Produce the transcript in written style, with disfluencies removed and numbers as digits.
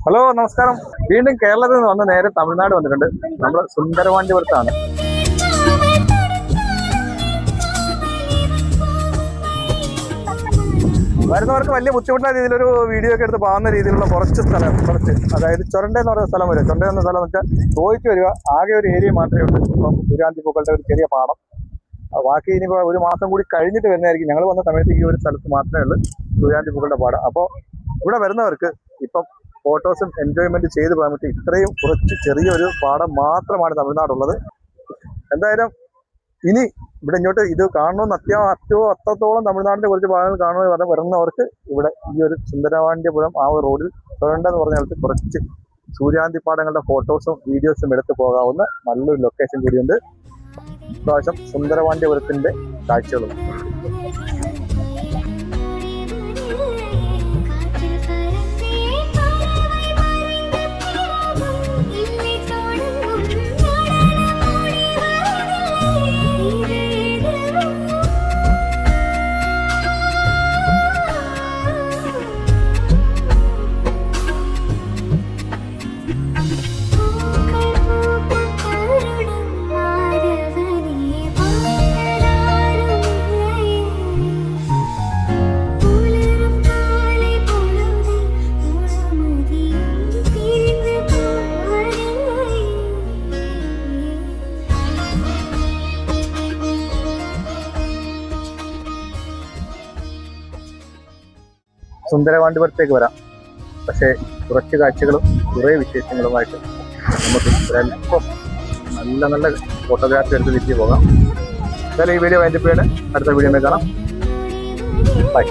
Hello നമസ്കാരം. വീണ്ടും കേരളത്തിൽ നിന്ന് വന്ന് നേരെ തമിഴ്നാട് വന്നിട്ടുണ്ട്. നമ്മൾ സുന്ദരവാണ്ടിപുരത്താണ്. വരുന്നവർക്ക് വലിയ ബുദ്ധിമുട്ടുള്ള രീതിയിലൊരു വീഡിയോ ഒക്കെ എടുത്ത് പോകുന്ന രീതിയിലുള്ള കുറച്ച് അതായത് ചൊരണ്ട എന്ന് പറയുന്ന സ്ഥലം വരും. ചൊരണ്ട എന്ന സ്ഥലം എന്ന് വെച്ചാൽ പോയിട്ട് വരിക. ആകെ ഒരു ഏരിയ മാത്രമേ ഉള്ളൂ. ഇപ്പം സൂര്യാന്തി പൂക്കളുടെ ഒരു ചെറിയ പാടം. ബാക്കി ഇനിയിപ്പോൾ ഒരു മാസം കൂടി കഴിഞ്ഞിട്ട് വരുന്നതായിരിക്കും. ഞങ്ങൾ വന്ന സമയത്ത് ഈ ഒരു സ്ഥലത്ത് മാത്രമേ ഉള്ളൂ സൂര്യാന്തി പൂക്കളുടെ പാടം. അപ്പോൾ ഇവിടെ വരുന്നവർക്ക് ഇപ്പം ഫോട്ടോസും എൻജോയ്മെന്റ് ചെയ്ത് പോകാൻ പറ്റും. ഇത്രയും കുറച്ച് ചെറിയൊരു പാടം മാത്രമാണ് തമിഴ്നാടുള്ളത്. എന്തായാലും ഇനി ഇവിടെ ഇങ്ങോട്ട് ഇത് കാണണമെന്ന് അത്രത്തോളം തമിഴ്നാടിന്റെ കുറച്ച് ഭാഗങ്ങൾ കാണുമെന്ന് വരുന്നവർക്ക് ഇവിടെ ഈ ഒരു സുന്ദരവാണ്ടിപുരം ആ ഒരു റോഡിൽ തൊഴണ്ടെന്ന് പറഞ്ഞ സ്ഥലത്ത് കുറച്ച് സൂര്യാന്തി പാടങ്ങളുടെ ഫോട്ടോസും വീഡിയോസും എടുത്ത് പോകാവുന്ന നല്ലൊരു ലൊക്കേഷൻ കൂടിയുണ്ട്. ഇപ്രാവശ്യം സുന്ദരവാണ്ടിപുരത്തിന്റെ കാഴ്ചകളും സുന്ദരവാണ്ടിപുരത്തേക്ക് വരാം. പക്ഷേ കുറച്ച് കാഴ്ചകളും കുറേ വിശേഷങ്ങളുമായിട്ട് നമുക്ക് ഒരല്പം നല്ല നല്ല ഫോട്ടോഗ്രാഫി എടുത്ത് തിരിച്ച് പോകാം. എന്തായാലും ഈ വീഡിയോ വൈൻഡപ്പ് ചെയ്യണം. അടുത്ത വീഡിയോ കാണാം. ബൈ.